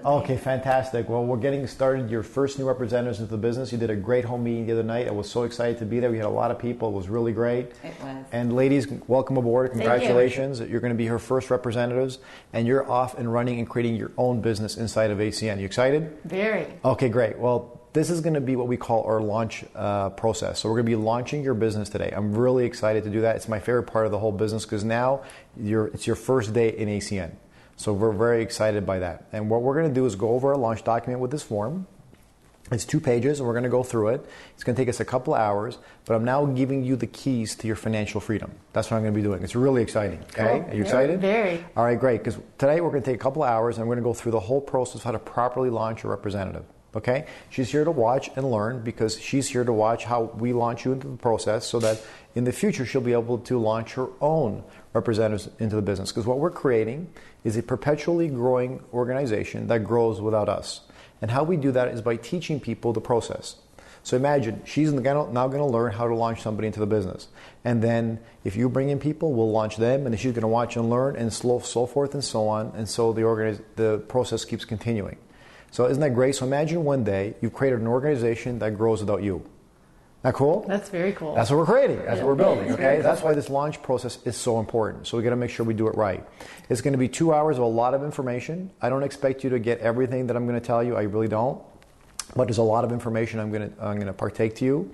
Okay, fantastic. Well, we're getting started. Your first new representatives into the business. You did a great home meeting the other night. I was so excited to be there. We had a lot of people. It was really great. It was. And ladies, welcome aboard. Congratulations. You're going to be her first representatives, and you're off and running and creating your own business inside of ACN. You excited? Very. Okay, great. Well, this is going to be what we call our launch process. So we're going to be launching your business today. I'm really excited to do that. It's my favorite part of the whole business because now it's your first day in ACN. So we're very excited by that. And what we're going to do is go over our launch document with this form. It's 2 pages, and we're going to go through it. It's going to take us a couple of hours, but I'm now giving you the keys to your financial freedom. That's what I'm going to be doing. It's really exciting. Okay? Cool. Are you excited? Very. All right, great. Because today we're going to take a couple of hours, and we're going to go through the whole process of how to properly launch your representative. Okay? She's here to watch and learn because she's here to watch how we launch you into the process so that in the future she'll be able to launch her own representatives into the business. Because what we're creating is a perpetually growing organization that grows without us. And how we do that is by teaching people the process. So imagine she's now going to learn how to launch somebody into the business. And then if you bring in people, we'll launch them, and then she's going to watch and learn and so forth and so on. And so the process keeps continuing. So isn't that great? So imagine one day you've created an organization that grows without you. Isn't that cool? That's very cool. That's what we're creating. That's what we're building. Okay, that's why this launch process is so important. So we got to make sure we do it right. It's going to be 2 hours of a lot of information. I don't expect you to get everything that I'm going to tell you. I really don't. But there's a lot of information I'm going to partake to you.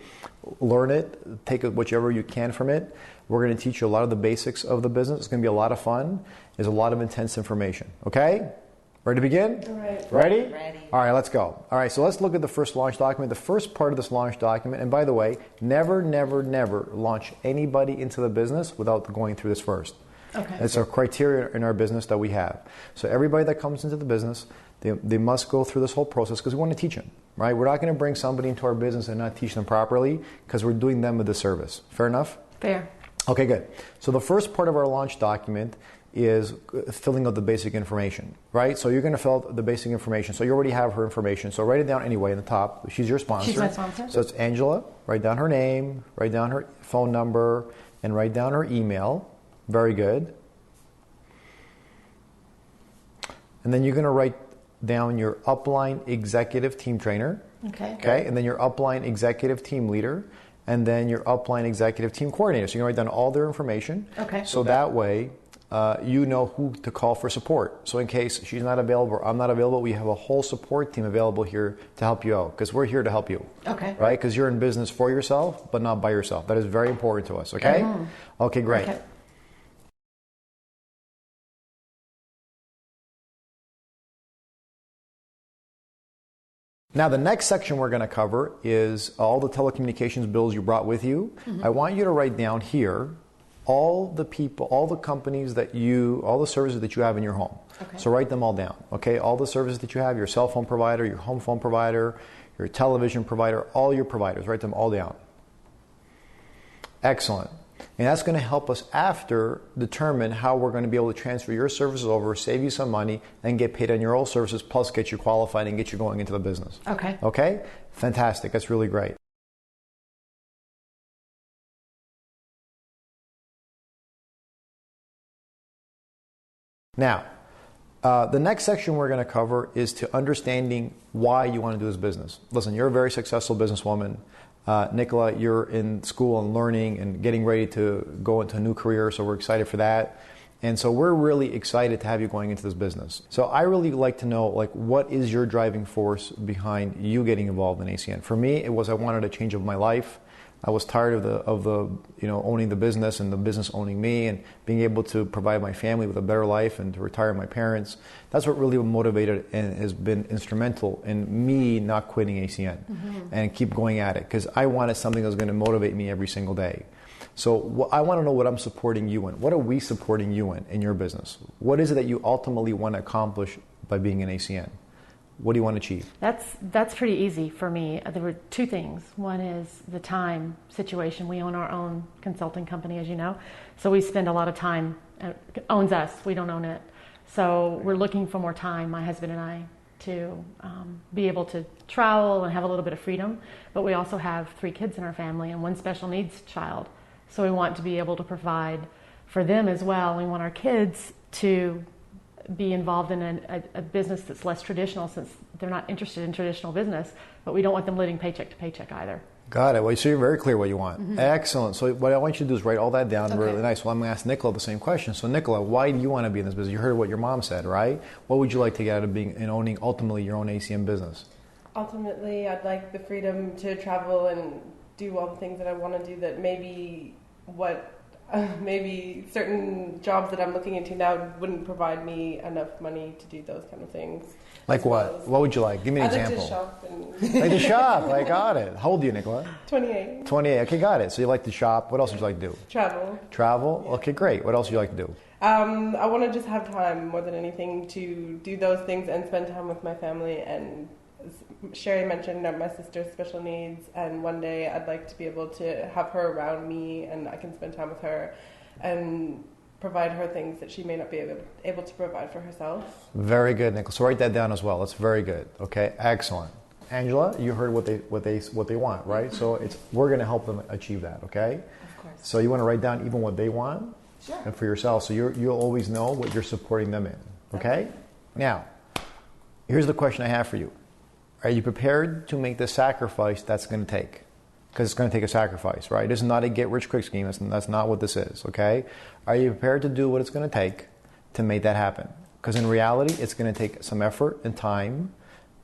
Learn it. Take whichever you can from it. We're going to teach you a lot of the basics of the business. It's going to be a lot of fun. There's a lot of intense information. Okay. Ready to begin? All right. Ready? Ready. All right, let's go. All right, so let's look at the first launch document. The first part of this launch document, and by the way, never launch anybody into the business without going through this first. Okay. It's a criteria in our business that we have. So everybody that comes into the business, they must go through this whole process because we want to teach them, right? We're not going to bring somebody into our business and not teach them properly because we're doing them a disservice. Fair enough? Fair. Okay, good. So the first part of our launch document is filling out the basic information, right? So you're going to fill out the basic information. So you already have her information. So write it down anyway in the top. She's your sponsor. She's my sponsor. So it's Angela. Write down her name, write down her phone number, and write down her email. Very good. And then you're going to write down your upline executive team trainer. Okay. Okay. And then your upline executive team leader. And then your upline executive team coordinator. So you're going to write down all their information. Okay. So that way, you know who to call for support. So in case she's not available or I'm not available, we have a whole support team available here to help you out because we're here to help you. Okay. Right? Because you're in business for yourself, but not by yourself. That is very important to us. Okay? Mm-hmm. Okay, great. Okay. Now, the next section we're going to cover is all the telecommunications bills you brought with you. Mm-hmm. I want you to write down here all the people, all the companies all the services that you have in your home. Okay. So write them all down, okay? All the services that you have, your cell phone provider, your home phone provider, your television provider, all your providers, write them all down. Excellent. And that's going to help us after determine how we're going to be able to transfer your services over, save you some money, and get paid on your old services, plus get you qualified and get you going into the business. Okay. Okay? Fantastic. That's really great. Now, the next section we're going to cover is to understanding why you want to do this business. Listen, you're a very successful businesswoman. Nicola, you're in school and learning and getting ready to go into a new career, so we're excited for that. And so we're really excited to have you going into this business. So I really like to know, what is your driving force behind you getting involved in ACN? For me, it was I wanted a change of my life. I was tired of the owning the business and the business owning me and being able to provide my family with a better life and to retire my parents. That's what really motivated and has been instrumental in me not quitting ACN and keep going at it because I wanted something that was going to motivate me every single day. So I want to know what I'm supporting you in. What are we supporting you in your business? What is it that you ultimately want to accomplish by being in ACN? What do you want to achieve? That's pretty easy for me. There were 2 things. One is the time situation. We own our own consulting company, as you know. So we spend a lot of time. It owns us. We don't own it. So we're looking for more time, my husband and I, to be able to travel and have a little bit of freedom. But we also have 3 kids in our family and 1 special needs child. So we want to be able to provide for them as well. We want our kids to be involved in a business that's less traditional, since they're not interested in traditional business, but we don't want them living paycheck to paycheck either. Got it. Well, so you're very clear what you want. Excellent. So what I want you to do is write all that down really nice. Well, I'm going to ask Nicola the same question. So Nicola, why do you want to be in this business? You heard what your mom said, right? What would you like to get out of being and owning ultimately your own ACM business? Ultimately, I'd like the freedom to travel and do all the things that I want to do that maybe certain jobs that I'm looking into now wouldn't provide me enough money to do those kind of things. Like what? What would you like? Give me an example. I'd like to shop. Like to shop. I got it. How old are you, Nicola? 28. 28. Okay, got it. So you like to shop. What else would you like to do? Travel. Travel? Okay, great. What else would you like to do? I want to just have time more than anything to do those things and spend time with my family. And Sherry mentioned that my sister's special needs, and one day I'd like to be able to have her around me and I can spend time with her and provide her things that she may not be able to provide for herself. Very good, Nicholas. So write that down as well. That's very good. Okay, excellent. Angela, you heard what they want, right? So we're going to help them achieve that. Okay. Of course. So you want to write down even what they want, sure, and for yourself. So you'll always know what you're supporting them in. Okay. Now, here's the question I have for you. Are you prepared to make the sacrifice that's going to take? Because it's going to take a sacrifice, right? This is not a get-rich-quick scheme. That's not what this is, okay? Are you prepared to do what it's going to take to make that happen? Because in reality, it's going to take some effort and time,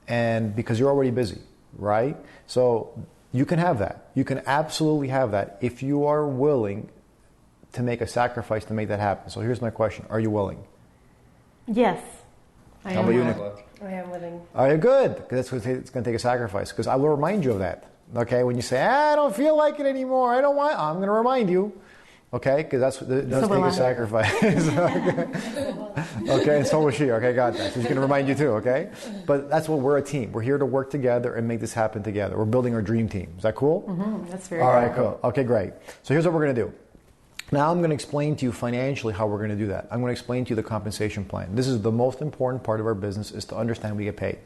and because you're already busy, right? So you can have that. You can absolutely have that if you are willing to make a sacrifice to make that happen. So here's my question. Are you willing? Yes. How about you, Nicola? I am willing. Are you good? Because it's going to take a sacrifice. Because I will remind you of that. Okay, when you say, I don't feel like it anymore, I'm going to remind you. Okay, because it does take a sacrifice. Okay, and so will she. Okay, got that. So she's going to remind you too, okay? But that's what we're a team. We're here to work together and make this happen together. We're building our dream team. Is that cool? Mm-hmm. That's very All right, cool. Okay, great. So here's what we're going to do. Now I'm going to explain to you financially how we're going to do that. I'm going to explain to you the compensation plan. This is the most important part of our business, is to understand we get paid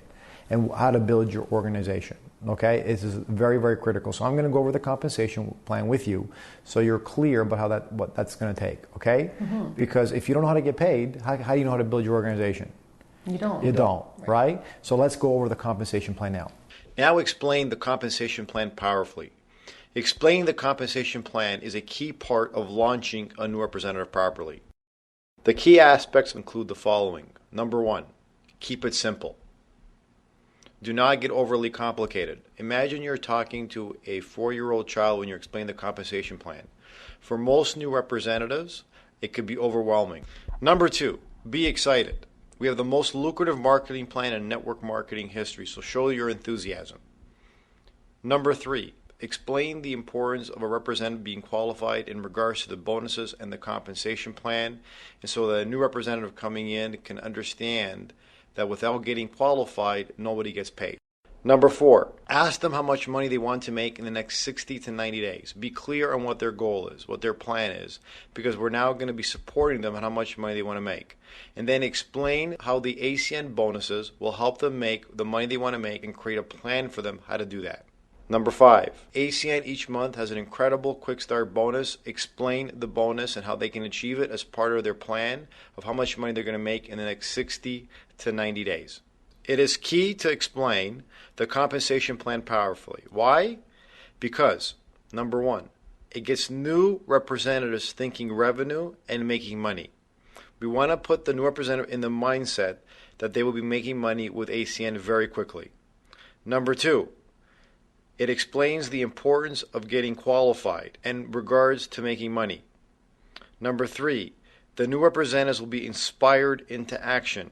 and how to build your organization. Okay, this is very, very critical. So I'm going to go over the compensation plan with you, so you're clear about what that's going to take. Okay, because if you don't know how to get paid, how do you know how to build your organization? You don't. You don't, right? So let's go over the compensation plan now. Now explain the compensation plan powerfully. Explaining the compensation plan is a key part of launching a new representative properly. The key aspects include the following. Number one, keep it simple. Do not get overly complicated. Imagine you're talking to a 4-year-old child when you're explaining the compensation plan. For most new representatives, it could be overwhelming. Number two, be excited. We have the most lucrative marketing plan in network marketing history, so show your enthusiasm. Number three, explain the importance of a representative being qualified in regards to the bonuses and the compensation plan, and so that a new representative coming in can understand that without getting qualified, nobody gets paid. Number four, ask them how much money they want to make in the next 60 to 90 days. Be clear on what their goal is, what their plan is, because we're now going to be supporting them on how much money they want to make. And then explain how the ACN bonuses will help them make the money they want to make and create a plan for them how to do that. Number five, ACN each month has an incredible quick start bonus. Explain the bonus and how they can achieve it as part of their plan of how much money they're going to make in the next 60 to 90 days. It is key to explain the compensation plan powerfully. Why? Because, number one, it gets new representatives thinking revenue and making money. We want to put the new representative in the mindset that they will be making money with ACN very quickly. Number two, it explains the importance of getting qualified in regards to making money. Number three, the new representatives will be inspired into action.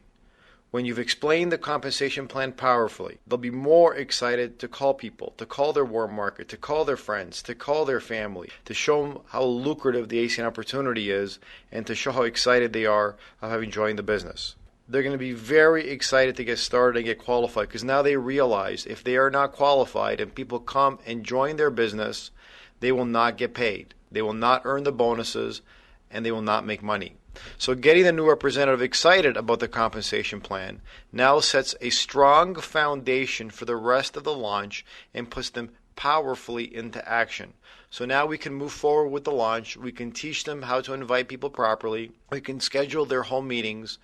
When you've explained the compensation plan powerfully, they'll be more excited to call people, to call their warm market, to call their friends, to call their family, to show them how lucrative the ACN opportunity is, and to show how excited they are of having joined the business. They're going to be very excited to get started and get qualified, because now they realize if they are not qualified and people come and join their business, they will not get paid. They will not earn the bonuses, and they will not make money. So getting the new representative excited about the compensation plan now sets a strong foundation for the rest of the launch and puts them powerfully into action. So now we can move forward with the launch. We can teach them how to invite people properly. We can schedule their home meetings.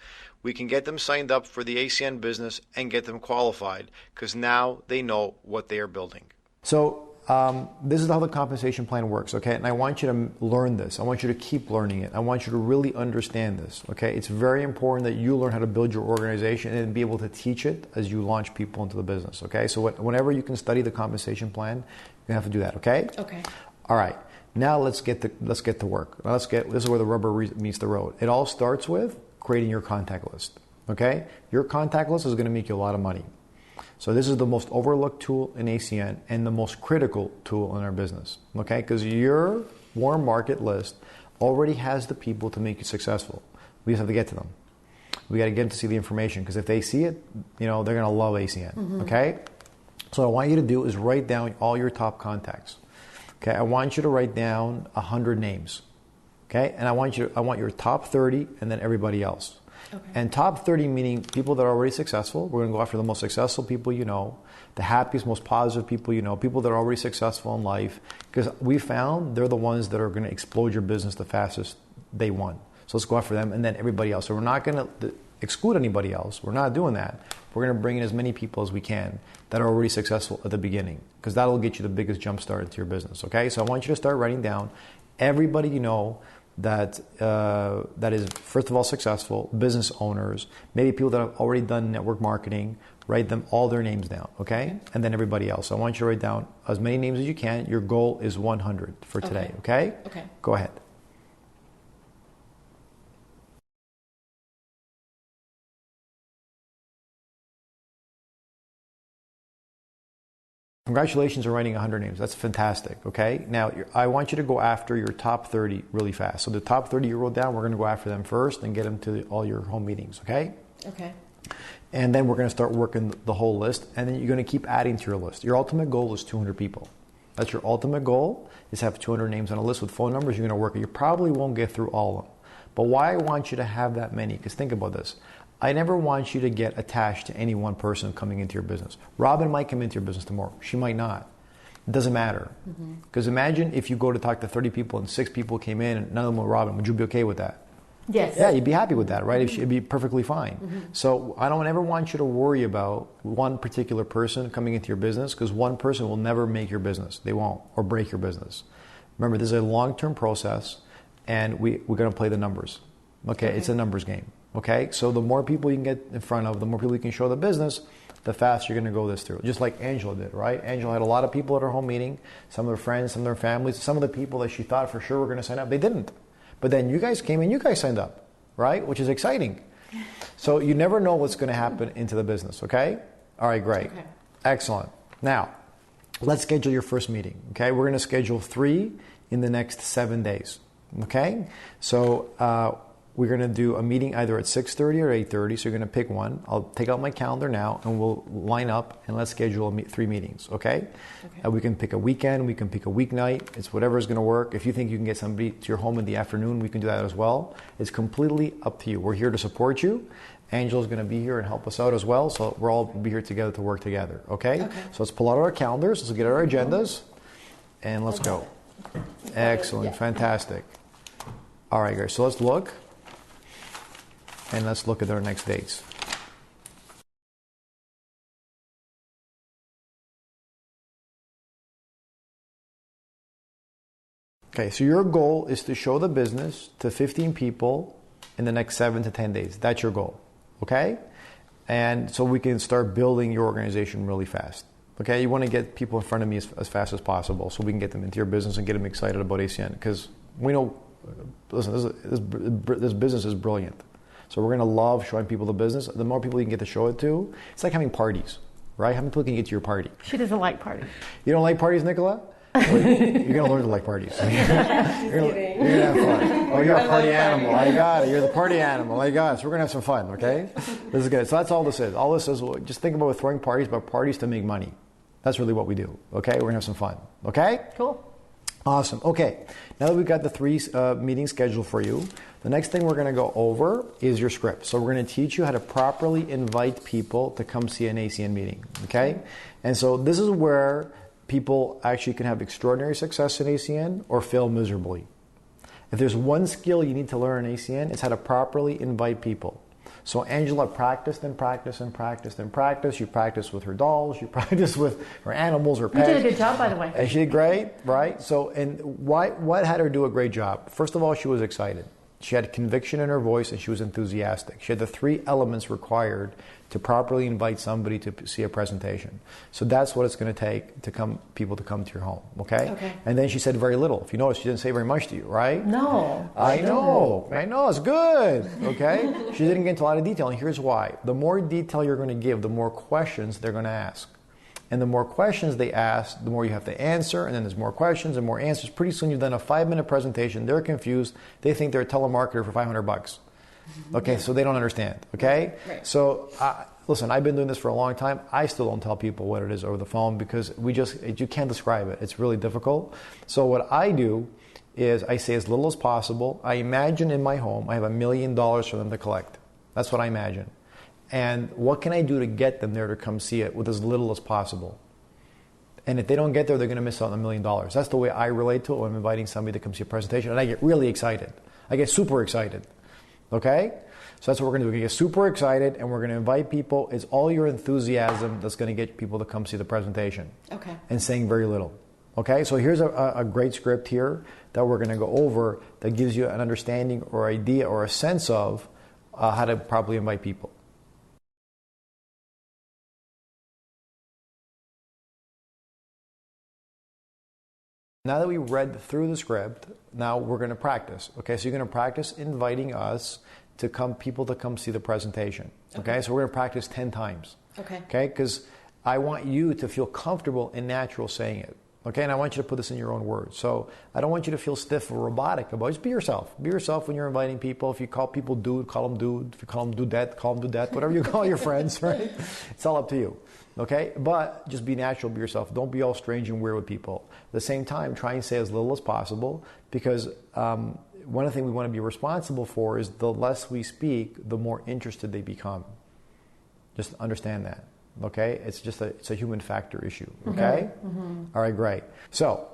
we can get them signed up for the ACN business and get them qualified because now they know what they are building. So this is how the compensation plan works, okay? And I want you to learn this. I want you to keep learning it. I want you to really understand this, okay? It's very important that you learn how to build your organization and be able to teach it as you launch people into the business, okay? So whenever you can study the compensation plan, you have to do that, okay? Okay. All right. Now let's get to work. This is where the rubber meets the road. It all starts with creating your contact list, okay? Your contact list is going to make you a lot of money. So this is the most overlooked tool in ACN and the most critical tool in our business, okay? Because your warm market list already has the people to make you successful. We just have to get to them. We got to get them to see the information because if they see it, they're going to love ACN, okay? So what I want you to do is write down all your top contacts, okay? I want you to write down 100 names, okay? And I want your top 30 and then everybody else. Okay. And top 30 meaning people that are already successful. We're going to go after the most successful people you know, the happiest, most positive people you know, people that are already successful in life. Because we found they're the ones that are going to explode your business the fastest day one. So let's go after them and then everybody else. So we're not going to exclude anybody else. We're not doing that. We're going to bring in as many people as we can that are already successful at the beginning. Because that'll get you the biggest jump start into your business. Okay, so I want you to start writing down everybody you know that is, first of all, successful, business owners, maybe people that have already done network marketing, write them all their names down, okay? And then everybody else. So I want you to write down as many names as you can. Your goal is 100 for today, okay? Okay. Go ahead. Congratulations on writing 100 names. That's fantastic, okay? Now, I want you to go after your top 30 really fast. So the top 30 you wrote down, we're going to go after them first and get them to all your home meetings, okay? Okay. And then we're going to start working the whole list, and then you're going to keep adding to your list. Your ultimate goal is 200 people. That's your ultimate goal, is have 200 names on a list with phone numbers. You're going to work it. You probably won't get through all of them. But why I want you to have that many, because think about this. I never want you to get attached to any one person coming into your business. Robin might come into your business tomorrow. She might not. It doesn't matter. Because imagine if you go to talk to 30 people and 6 people came in and none of them were Robin. Would you be okay with that? Yes. Yeah, you'd be happy with that, right? It'd be perfectly fine. So I don't ever want you to worry about one particular person coming into your business because one person will never make your business. They won't, or break your business. Remember, this is a long-term process and we're going to play the numbers. Okay, it's a numbers game. Okay, so the more people you can get in front of, the more people you can show the business, the faster you're going to go this through. Just like Angela did, right? Angela had a lot of people at her home meeting, some of her friends, some of their families, some of the people that she thought for sure were going to sign up, they didn't. But then you guys came and you guys signed up, right? Which is exciting. So you never know what's going to happen into the business, okay? All right, great. Okay. Excellent. Now, let's schedule your first meeting, okay? We're going to schedule 3 in the next 7 days, okay? So, we're going to do a meeting either at 6:30 or 8:30, so you're going to pick one. I'll take out my calendar now, and we'll line up, and let's schedule 3 meetings, okay? We can pick a weekend, we can pick a weeknight. It's whatever is going to work. If you think you can get somebody to your home in the afternoon, we can do that as well. It's completely up to you. We're here to support you. Angela's going to be here and help us out as well, so we'll all be here together to work together, okay? So let's pull out our calendars, let's get our agendas, and let's go. Excellent, fantastic. All right, guys, so let's look. And let's look at our next dates. Okay, so your goal is to show the business to 15 people in the next 7 to 10 days. That's your goal, okay? And so we can start building your organization really fast. Okay, you want to get people in front of me as fast as possible so we can get them into your business and get them excited about ACN. Because we know, listen, this business is brilliant. So we're going to love showing people the business. The more people you can get to show it to, it's like having parties, right? How many people can you get to your party? She doesn't like parties. You don't like parties, Nicola? Well, you're going to learn to like parties. You're going to have fun. Oh, you're a party animal. I got it. You're the party animal. I got it. So we're going to have some fun, okay? This is good. So that's all this is. All this is, just think about throwing parties, but parties to make money. That's really what we do, okay? We're going to have some fun, okay? Cool. Awesome. Okay, now that we've got the 3 meetings scheduled for you, the next thing we're going to go over is your script. So we're going to teach you how to properly invite people to come see an ACN meeting, okay? And so this is where people actually can have extraordinary success in ACN or fail miserably. If there's one skill you need to learn in ACN, it's how to properly invite people. So Angela practiced and practiced and practiced and practiced. She practiced with her dolls. She practiced with her animals, her pets. You did a good job, by the way. And she did great, right? So, and what had her do a great job? First of all, she was excited. She had conviction in her voice and she was enthusiastic. She had the 3 elements required to properly invite somebody to see a presentation. So that's what it's going to take to people to come to your home, okay? And then she said very little. If you notice, she didn't say very much to you, right? No. I know, it's good, okay? She didn't get into a lot of detail, and here's why. The more detail you're going to give, the more questions they're going to ask. And the more questions they ask, the more you have to answer, and then there's more questions and more answers. Pretty soon you've done a 5-minute presentation. They're confused. They think they're a telemarketer for $500. Okay, so they don't understand, okay? Right. So, listen, I've been doing this for a long time. I still don't tell people what it is over the phone because you can't describe it. It's really difficult. So what I do is I say as little as possible. I imagine in my home I have $1 million for them to collect. That's what I imagine. And what can I do to get them there to come see it with as little as possible? And if they don't get there, they're going to miss out on $1 million. That's the way I relate to it when I'm inviting somebody to come see a presentation. And I get really excited. I get super excited. Okay? So that's what we're going to do. We're going to get super excited and we're going to invite people. It's all your enthusiasm that's going to get people to come see the presentation. Okay. And saying very little. Okay? So here's a great script here that we're going to go over that gives you an understanding or idea or a sense of how to properly invite people. Now that we read through the script, now we're going to practice. Okay, so you're going to practice inviting us to people to come see the presentation. Okay, so we're going to practice 10 times. Okay. Okay, because I want you to feel comfortable and natural saying it. Okay, and I want you to put this in your own words. So I don't want you to feel stiff or robotic about it. Just be yourself. Be yourself when you're inviting people. If you call people dude, call them dude. If you call them dudette, call them dudette. Whatever you call your friends, right? It's all up to you. Okay, but just be natural, be yourself. Don't be all strange and weird with people. At the same time, try and say as little as possible because one of the things we want to be responsible for is the less we speak, the more interested they become. Just understand that. Okay, it's a human factor issue. Okay, All right, great. So,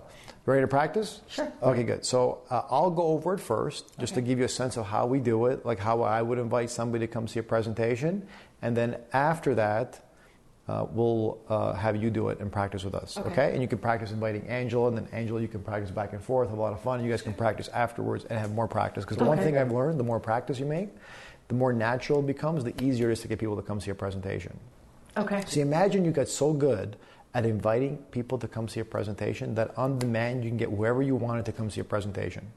ready to practice? Sure. Okay, good. So I'll go over it first, just to give you a sense of how we do it, like how I would invite somebody to come see a presentation, and then after that. We'll have you do it and practice with us, okay? And you can practice inviting Angela, and then Angela, you can practice back and forth, have a lot of fun. You guys can practice afterwards and have more practice. Because the one thing I've learned, the more practice you make, the more natural it becomes, the easier it is to get people to come see a presentation. Okay. So imagine you got so good at inviting people to come see a presentation that on demand you can get whoever you wanted to come see a presentation.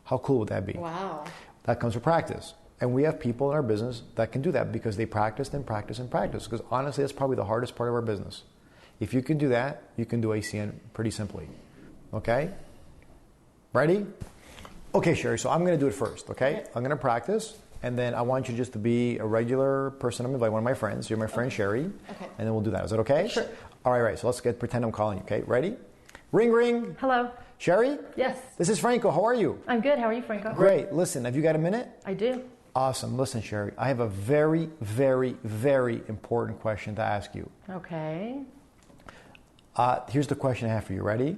How cool would that be? Wow. That comes with practice. And we have people in our business that can do that because they practice and practice and practice. Because honestly, that's probably the hardest part of our business. If you can do that, you can do ACN pretty simply. Okay? Ready? Okay, Sherry, so I'm going to do it first, okay? I'm going to practice, and then I want you just to be a regular person. I'm going to invite one of my friends. You're my friend, Sherry. Okay. And then we'll do that. Is that okay? Sure. All right, so let's pretend I'm calling you, okay? Ready? Ring, ring. Hello. Sherry? Yes. This is Franco. How are you? I'm good. How are you, Franco? Great. Listen, have you got a minute? I do. Awesome. Listen, Sherry, I have a very, very, very important question to ask you. Okay. Here's the question I have for you. Ready?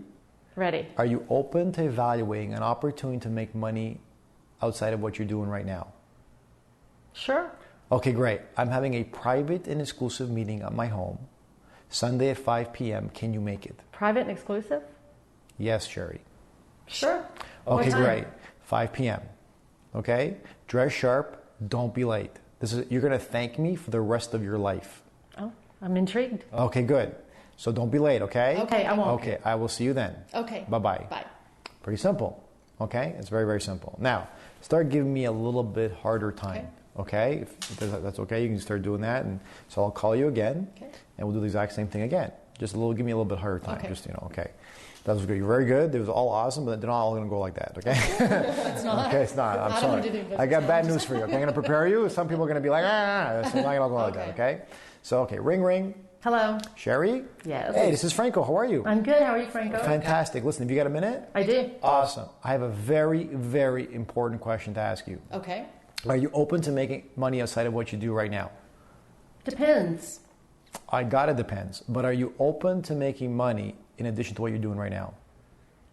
Ready. Are you open to evaluating an opportunity to make money outside of what you're doing right now? Sure. Okay, great. I'm having a private and exclusive meeting at my home, Sunday at 5 p.m. Can you make it? Private and exclusive? Yes, Sherry. Sure. Okay, great. 5 p.m. Okay? Dress sharp. Don't be late. You're going to thank me for the rest of your life. Oh, I'm intrigued. Okay, good. So don't be late, okay? Okay, I won't. Okay, I will see you then. Okay. Bye-bye. Bye. Pretty simple, okay? It's very, very simple. Now, start giving me a little bit harder time, okay? If that's okay, you can start doing that. And so I'll call you again, and we'll do the exact same thing again. Just give me a little bit harder time. Okay. Okay. That was good. You're very good. It was all awesome, but they're not all going to go like that, okay? It's not. Okay, it's not. I'm sorry. I got bad news for you. Okay, I'm going to prepare you. Some people are going to be like, it's not going to go like that, okay? So, ring, ring. Hello. Sherry? Yes. Hey, this is Franco. How are you? I'm good. How are you, Franco? Fantastic. Listen, have you got a minute? I do. Awesome. I have a very, very important question to ask you. Okay. Are you open to making money outside of what you do right now? Depends. I got it depends. But are you open to making money in addition to what you're doing right now?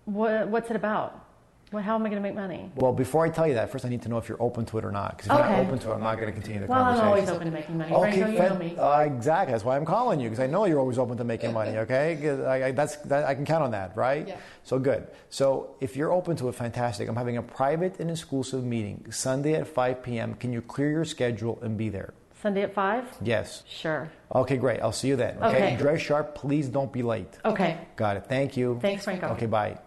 What's it about? Well, how am I going to make money? Well, before I tell you that, first I need to know if you're open to it or not. Because if you're not open to it, I'm not going to continue the conversation. Well, I'm always open to making money. Okay, Franco, you know me. Exactly. That's why I'm calling you, because I know you're always open to making money, okay? I can count on that, right? Yeah. So good. So if you're open to it, fantastic. I'm having a private and exclusive meeting Sunday at 5 p.m. Can you clear your schedule and be there? Sunday at 5? Yes. Sure. Okay, great. I'll see you then. Okay. Dress sharp. Please don't be late. Okay. Got it. Thank you. Thanks, Franco. Okay, bye.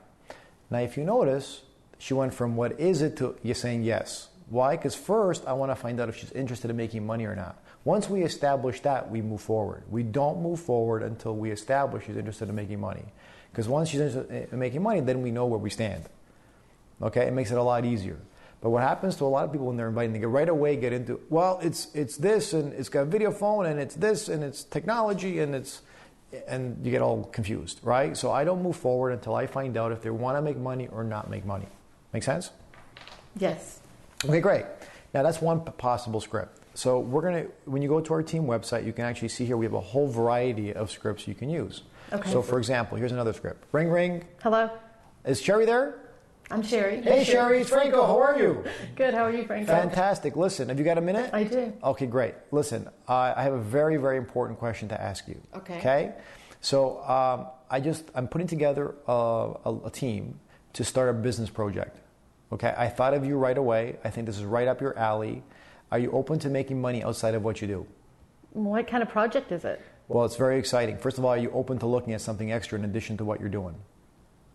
Now, if you notice, she went from what is it to you saying yes. Why? Because first, I want to find out if she's interested in making money or not. Once we establish that, we move forward. We don't move forward until we establish she's interested in making money. Because once she's interested in making money, then we know where we stand. Okay? It makes it a lot easier. But what happens to a lot of people when they're inviting, they get right away get into, well, it's this, and it's got a video phone, and it's this, and it's technology, and you get all confused, right? So I don't move forward until I find out if they want to make money or not make money. Make sense? Yes. Okay, great. Now that's one possible script. So when you go to our team website, you can actually see here we have a whole variety of scripts you can use. Okay. So for example, here's another script. Ring, ring. Hello? Is Sherry there? I'm Sherry. Hey, Sherry, it's Franco. How are you? Good. How are you, Franco? Fantastic. Listen, have you got a minute? I do. Okay, great. Listen, I have a very, very important question to ask you. Okay. Okay? So I'm putting together a team to start a business project. Okay? I thought of you right away. I think this is right up your alley. Are you open to making money outside of what you do? What kind of project is it? Well, it's very exciting. First of all, are you open to looking at something extra in addition to what you're doing?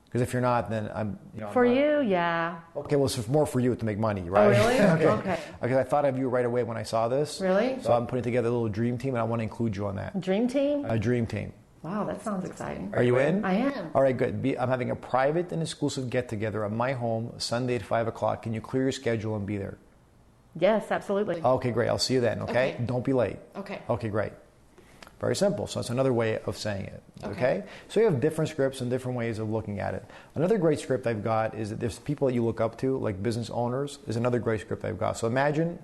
Because if you're not, then I'm... You, yeah. Okay, well, it's more for you to make money, right? Oh, really? Okay. Because I thought of you right away when I saw this. Really? So I'm putting together a little dream team, and I want to include you on that. Dream team? A dream team. Wow, that sounds exciting. Are you in? I am. All right, good. I'm having a private and exclusive get-together at my home Sunday at 5 o'clock. Can you clear your schedule and be there? Yes, absolutely. Okay, great. I'll see you then, okay? Don't be late. Okay. Okay, great. Very simple. So it's another way of saying it. Okay? So you have different scripts and different ways of looking at it. Another great script I've got is that there's people that you look up to, like business owners, is another great script I've got. So imagine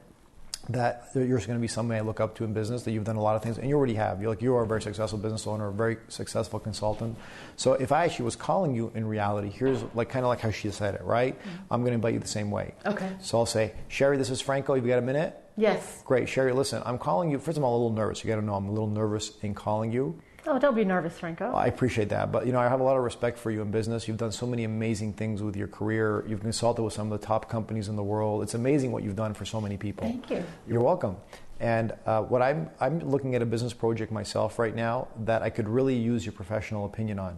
that you're going to be somebody I look up to in business, that you've done a lot of things, and you already have. You are a very successful business owner, a very successful consultant. So if I actually was calling you in reality, here's kind of like how she said it, right? I'm going to invite you the same way. Okay. So I'll say, Sherry, this is Franco. You've got a minute? Yes. Great. Sherry, listen, I'm calling you. First of all, I'm a little nervous. You got to know I'm a little nervous in calling you. Oh, don't be nervous, Franco. I appreciate that. But, I have a lot of respect for you in business. You've done so many amazing things with your career. You've consulted with some of the top companies in the world. It's amazing what you've done for so many people. Thank you. You're welcome. And what I'm looking at a business project myself right now that I could really use your professional opinion on,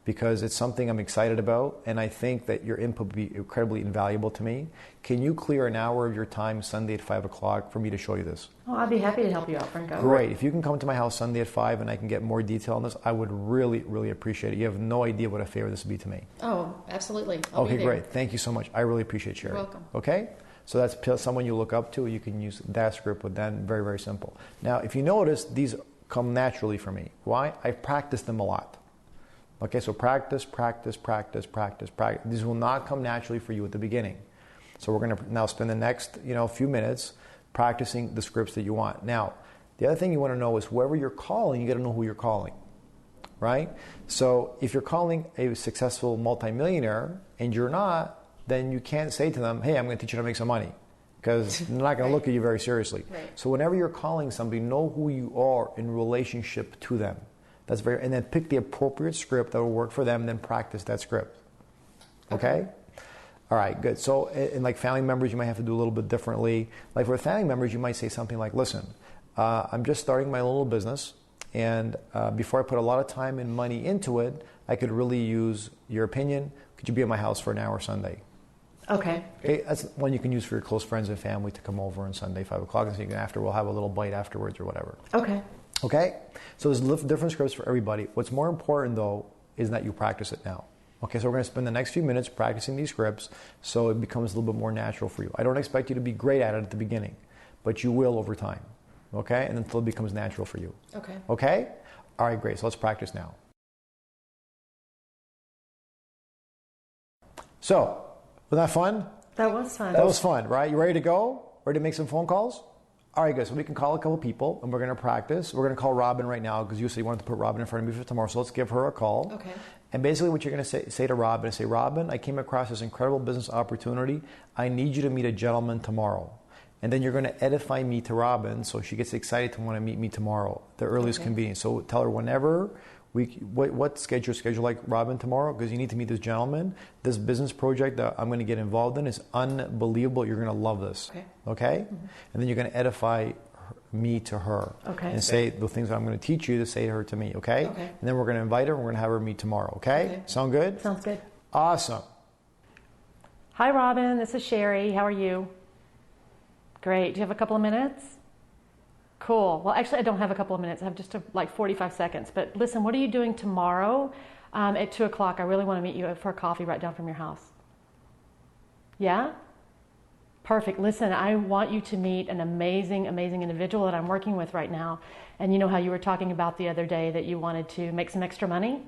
because it's something I'm excited about, and I think that your input would be incredibly invaluable to me. Can you clear an hour of your time Sunday at 5 o'clock for me to show you this? Oh, I'd be happy to help you out, Franco. Great. If you can come to my house Sunday at 5 and I can get more detail on this, I would really, really appreciate it. You have no idea what a favor this would be to me. Oh, absolutely. I'll okay, be there. Great. Thank you so much. I really appreciate it, Sherry. You're welcome. Okay? So that's someone you look up to. You can use that script with them. Very, very simple. Now, if you notice, these come naturally for me. Why? I've practiced them a lot. Okay, so practice. These will not come naturally for you at the beginning. So we're going to now spend the next, few minutes practicing the scripts that you want. Now, the other thing you want to know is whoever you're calling, you got to know who you're calling, right? So if you're calling a successful multimillionaire and you're not, then you can't say to them, hey, I'm going to teach you how to make some money, because they're not going to look at you very seriously. Right. So whenever you're calling somebody, know who you are in relationship to them. And then pick the appropriate script that will work for them, and then practice that script. Okay? All right, good. So in like family members, you might have to do a little bit differently. Like for family members, you might say something like, listen, I'm just starting my little business, and before I put a lot of time and money into it, I could really use your opinion. Could you be at my house for an hour Sunday? Okay. Okay, that's one you can use for your close friends and family to come over on Sunday, 5 o'clock, and so we'll have a little bite afterwards or whatever. Okay. Okay? So there's different scripts for everybody. What's more important, though, is that you practice it now. Okay, so we're going to spend the next few minutes practicing these scripts so it becomes a little bit more natural for you. I don't expect you to be great at it at the beginning, but you will over time. Okay? And until it becomes natural for you. Okay. Okay? All right, great. So let's practice now. So, was that fun? That was fun. That was fun, right? You ready to go? Ready to make some phone calls? All right, guys, so we can call a couple people and we're going to practice. We're going to call Robin right now because you said you wanted to put Robin in front of me for tomorrow. So let's give her a call. Okay. And basically what you're going to say to Robin is say, Robin, I came across this incredible business opportunity. I need you to meet a gentleman tomorrow. And then you're going to edify me to Robin so she gets excited to want to meet me tomorrow, the earliest convenience. So tell her whenever. What schedule like Robin tomorrow, because you need to meet this gentleman. This business project that I'm going to get involved in is unbelievable. You're going to love this. Okay? Mm-hmm. And then you're going to edify me to her. Okay. And say the things that I'm going to teach you to say to her to me. Okay? And then we're going to invite her and we're going to have her meet tomorrow. Okay? Sound good? Sounds good. Awesome. Hi, Robin. This is Sherry. How are you? Great. Do you have a couple of minutes? Cool. Well, actually, I don't have a couple of minutes. I have just like 45 seconds. But listen, what are you doing tomorrow at 2 o'clock? I really want to meet you for a coffee right down from your house. Yeah? Perfect. Listen, I want you to meet an amazing, amazing individual that I'm working with right now. And you know how you were talking about the other day that you wanted to make some extra money?